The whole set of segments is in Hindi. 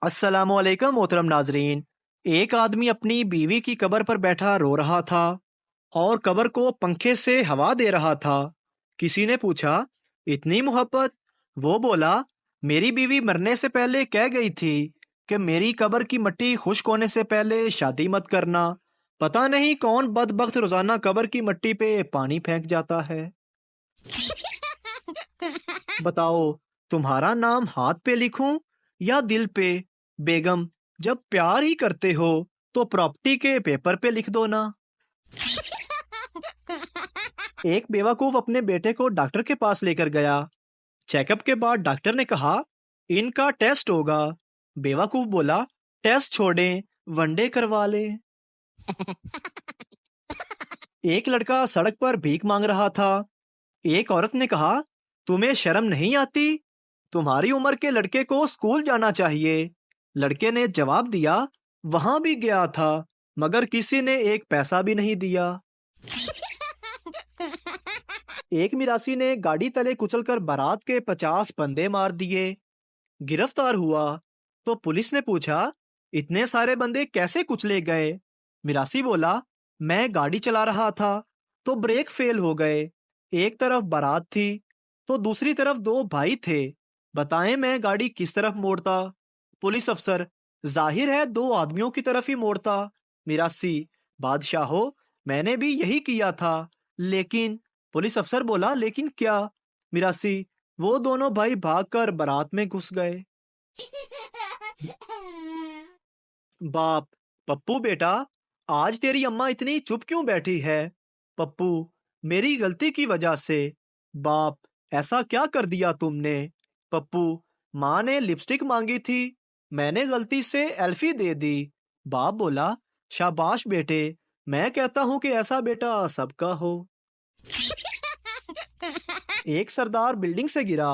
अस्सलामुअलैकुम मोहतरम नाजरीन। एक आदमी अपनी बीवी की कब्र पर बैठा रो रहा था और कब्र को पंखे से हवा दे रहा था। किसी ने पूछा, इतनी मोहब्बत? वो बोला, मेरी बीवी मरने से पहले कह गई थी कि मेरी कब्र की मिट्टी खुश्क होने से पहले शादी मत करना। पता नहीं कौन बदबख्त रोजाना कब्र की मिट्टी पे पानी फेंक जाता है। बताओ, तुम्हारा नाम हाथ पे लिखूं या दिल पे? बेगम, जब प्यार ही करते हो तो प्रॉपर्टी के पेपर पे लिख दो ना। एक बेवकूफ अपने बेटे को डॉक्टर के पास लेकर गया। चेकअप के बाद डॉक्टर ने कहा, इनका टेस्ट होगा। बेवकूफ बोला, टेस्ट छोड़ें, वनडे करवा ले। एक लड़का सड़क पर भीख मांग रहा था। एक औरत ने कहा, तुम्हें शर्म नहीं आती? तुम्हारी उम्र के लड़के को स्कूल जाना चाहिए। लड़के ने जवाब दिया, वहां भी गया था मगर किसी ने एक पैसा भी नहीं दिया। एक मिरासी ने गाड़ी तले कुचलकर बारात के 50 बंदे मार दिए। गिरफ्तार हुआ तो पुलिस ने पूछा, इतने सारे बंदे कैसे कुचले गए? मिरासी बोला, मैं गाड़ी चला रहा था तो ब्रेक फेल हो गए। एक तरफ बारात थी तो दूसरी तरफ दो भाई थे। बताएं मैं गाड़ी किस तरफ मोड़ता? पुलिस अफसर, जाहिर है दो आदमियों की तरफ ही मोड़ता। मिरासी, बादशाहो, मैंने भी यही किया था। लेकिन पुलिस अफसर बोला, लेकिन क्या? मिरासी, वो दोनों भाई भागकर बारात में घुस गए। बाप, पप्पू बेटा, आज तेरी अम्मा इतनी चुप क्यों बैठी है? पप्पू, मेरी गलती की वजह से। बाप, ऐसा क्या कर दिया तुमने? पप्पू, माँ ने लिपस्टिक मांगी थी, मैंने गलती से एल्फी दे दी। बाप बोला, शाबाश बेटे, मैं कहता हूँ कि ऐसा बेटा सबका हो। एक सरदार बिल्डिंग से गिरा।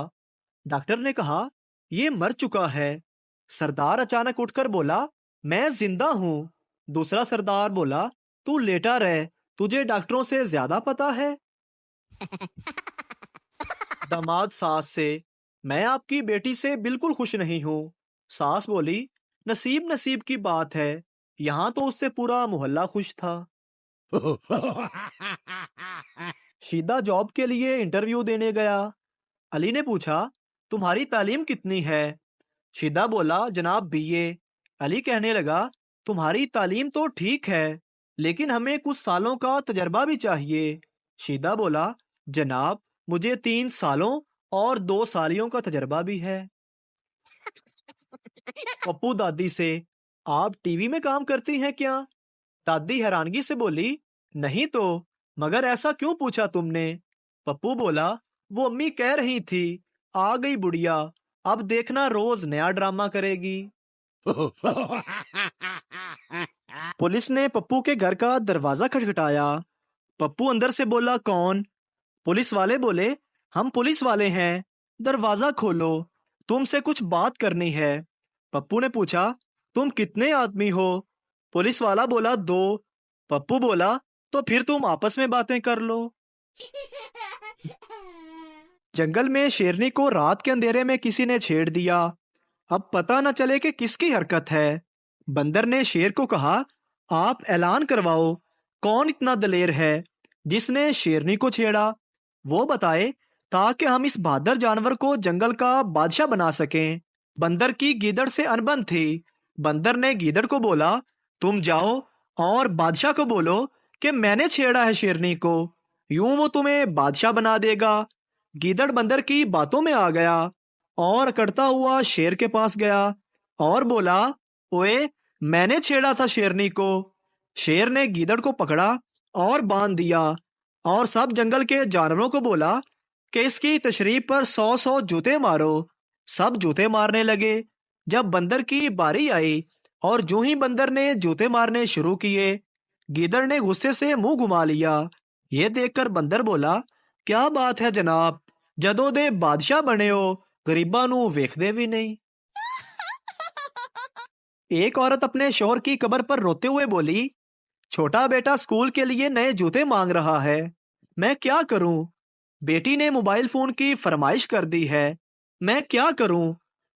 डॉक्टर ने कहा, ये मर चुका है। सरदार अचानक उठकर बोला, मैं जिंदा हूँ। दूसरा सरदार बोला, तू लेटा रह, तुझे डॉक्टरों से ज्यादा पता है। दामाद सास से, मैं आपकी बेटी से बिल्कुल खुश नहीं हूँ। सास बोली, नसीब नसीब की बात है, यहाँ तो उससे पूरा मोहल्ला खुश था। शीदा जॉब के लिए इंटरव्यू देने गया। अली ने पूछा, तुम्हारी तालीम कितनी है? शीदा बोला, जनाब बीए। अली कहने लगा, तुम्हारी तालीम तो ठीक है लेकिन हमें कुछ सालों का तजर्बा भी चाहिए। शीदा बोला, जनाब, मुझे 3 सालों और 2 सालियों का तजर्बा भी है। पप्पू दादी से, आप टीवी में काम करती हैं क्या? दादी हैरानगी से बोली, नहीं तो, मगर ऐसा क्यों पूछा तुमने? पप्पू बोला, वो अम्मी कह रही थी, आ गई बुढ़िया, अब देखना रोज नया ड्रामा करेगी। पुलिस ने पप्पू के घर का दरवाजा खटखटाया। पप्पू अंदर से बोला, कौन? पुलिस वाले बोले, हम पुलिस वाले हैं, दरवाजा खोलो, तुमसे कुछ बात करनी है। पप्पू ने पूछा, तुम कितने आदमी हो? पुलिस वाला बोला, 2। पप्पू बोला, तो फिर तुम आपस में बातें कर लो। जंगल में शेरनी को रात के अंधेरे में किसी ने छेड़ दिया। अब पता न चले कि किसकी हरकत है। बंदर ने शेर को कहा, आप ऐलान करवाओ, कौन इतना दलेर है जिसने शेरनी को छेड़ा? वो बताए, ताकि हम इस बहादुर जानवर को जंगल का बादशाह बना सकें। बंदर की गीदड़ से अनबन थी। बंदर ने गीदड़ को बोला, तुम जाओ और बादशाह को बोलो कि मैंने छेड़ा है शेरनी को, यूं वो तुम्हें बादशाह बना देगा। गीदड़ बंदर की बातों में आ गया और अकड़ता हुआ शेर के पास गया और बोला, ओए, मैंने छेड़ा था शेरनी को। शेर ने गीदड़ को पकड़ा और बांध दिया और सब जंगल के जानवरों को बोला कि इसकी तशरीफ पर 100-100 जूते मारो। सब जूते मारने लगे। जब बंदर की बारी आई और जो ही बंदर ने जूते मारने शुरू किए, गीदड़ ने गुस्से से मुंह घुमा लिया। ये देखकर बंदर बोला, क्या बात है जनाब, जदों दे बादशाह बने हो, गरीबां नू वेखदे भी नहीं। एक औरत अपने शौहर की कब्र पर रोते हुए बोली, छोटा बेटा स्कूल के लिए नए जूते मांग रहा है, मैं क्या करूं? बेटी ने मोबाइल फोन की फरमाइश कर दी है, मैं क्या करूं?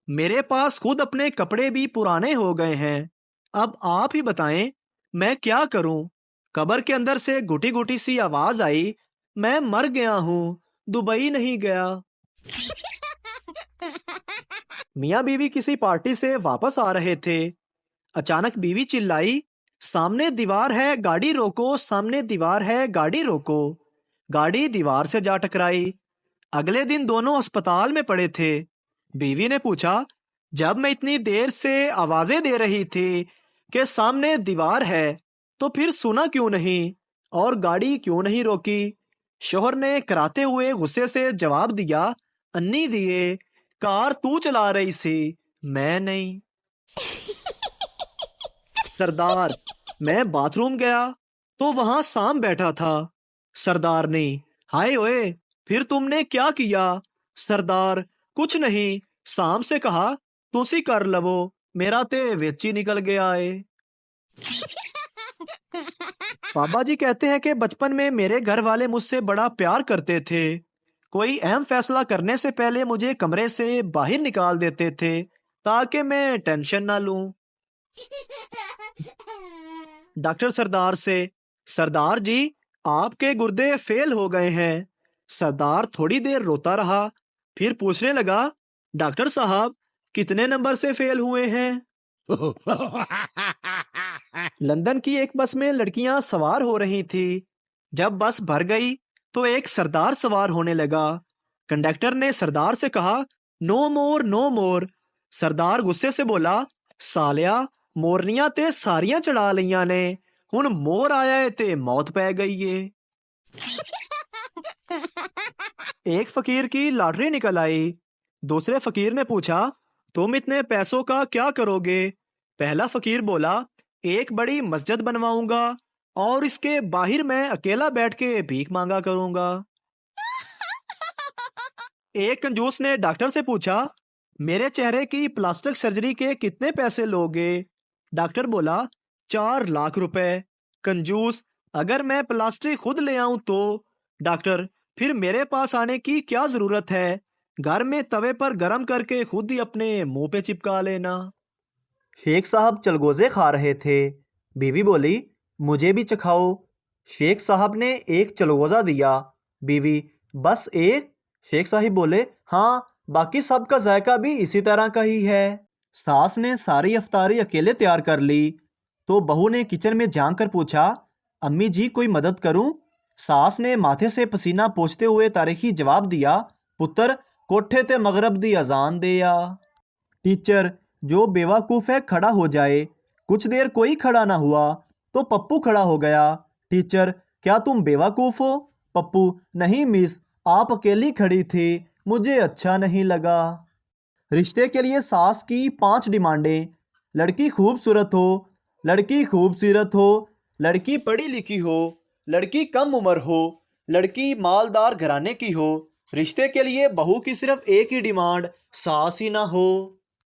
मेरे पास खुद अपने कपड़े भी पुराने हो गए हैं। अब आप ही बताएं, मैं क्या करूं? कब्र के अंदर से घुटी घुटी सी आवाज आई, मैं मर गया हूं, दुबई नहीं गया। मियाँ बीवी किसी पार्टी से वापस आ रहे थे। अचानक बीवी चिल्लाई, सामने दीवार है, गाड़ी रोको, सामने दीवार है, गाड़ी रोको। गाड़ी दीवार से जा टकराई। अगले दिन दोनों अस्पताल में पड़े थे। बीवी ने पूछा, जब मैं इतनी देर से आवाजें दे रही थी कि सामने दीवार है, तो फिर सुना क्यों नहीं और गाड़ी क्यों नहीं रोकी? शोहर ने कराते हुए गुस्से से जवाब दिया, अन्नी दिए, कार तू चला रही सी, मैं नहीं। सरदार, मैं बाथरूम गया तो वहां साम बैठा था। सरदार ने, हाय ओए, फिर तुमने क्या किया? सरदार, कुछ नहीं, साम से कहा तुसी कर लवो, मेरा ते विच ही निकल गया है। बाबा जी कहते हैं कि बचपन में मेरे घर वाले मुझसे बड़ा प्यार करते थे। कोई अहम फैसला करने से पहले मुझे कमरे से बाहर निकाल देते थे ताकि मैं टेंशन ना लूं। डॉक्टर सरदार से, सरदार जी, आपके गुर्दे फेल हो गए हैं। सरदार थोड़ी देर रोता रहा, फिर पूछने लगा, डॉक्टर साहब, कितने नंबर से फेल हुए हैं? लंदन की एक बस में लड़कियां सवार हो रही थी। जब बस भर गई तो एक सरदार सवार होने लगा। कंडक्टर ने सरदार से कहा, नो मोर, नो मोर। सरदार गुस्से से बोला, सालिया, मोरनियां ते सारियां चढ़ा लिया ने, हुन मोर आया है ते मौत पै गई है। एक फकीर की लॉटरी निकल आई। दूसरे फकीर ने पूछा, तुम इतने पैसों का क्या करोगे? पहला फकीर बोला, एक बड़ी मस्जिद बनवाऊंगा और इसके बाहर मैं अकेला बैठ के भीख मांगा करूंगा। एक कंजूस ने डॉक्टर से पूछा, मेरे चेहरे की प्लास्टिक सर्जरी के कितने पैसे लोगे? डॉक्टर बोला, 4 लाख रुपए। कंजूस, अगर मैं प्लास्टिक खुद ले आऊं तो? डॉक्टर, फिर मेरे पास आने की क्या जरूरत है? घर में तवे पर गरम करके खुद ही अपने मुंह पे चिपका लेना। शेख साहब चलगोजे खा रहे थे। बीवी बोली, मुझे भी चखाओ। शेख साहब ने एक चलगोजा दिया। बीवी, बस एक? शेख साहिब बोले, हाँ, बाकी सबका जायका भी इसी तरह का ही है। सास ने सारी अफ्तारी अकेले तैयार कर ली तो बहू ने किचन में झांक कर पूछा, अम्मी जी, कोई मदद करूं? सास ने माथे से पसीना पोंछते हुए तारीखी जवाब दिया, पुत्र, कोठे ते मगरब दी अजान दे आ। टीचर, जो बेवकूफ़ है खड़ा हो जाए। कुछ देर कोई खड़ा ना हुआ तो पप्पू खड़ा हो गया। टीचर, क्या तुम बेवकूफ़ हो? पप्पू, नहीं मिस, आप अकेली खड़ी थी, मुझे अच्छा नहीं लगा। रिश्ते के लिए सास की 5 डिमांडें। लड़की खूबसूरत हो, लड़की खूबसूरत हो, लड़की पढ़ी लिखी हो, लड़की कम उम्र हो, लड़की मालदार घराने की हो। रिश्ते के लिए बहू की सिर्फ एक ही डिमांड, सास ही ना हो।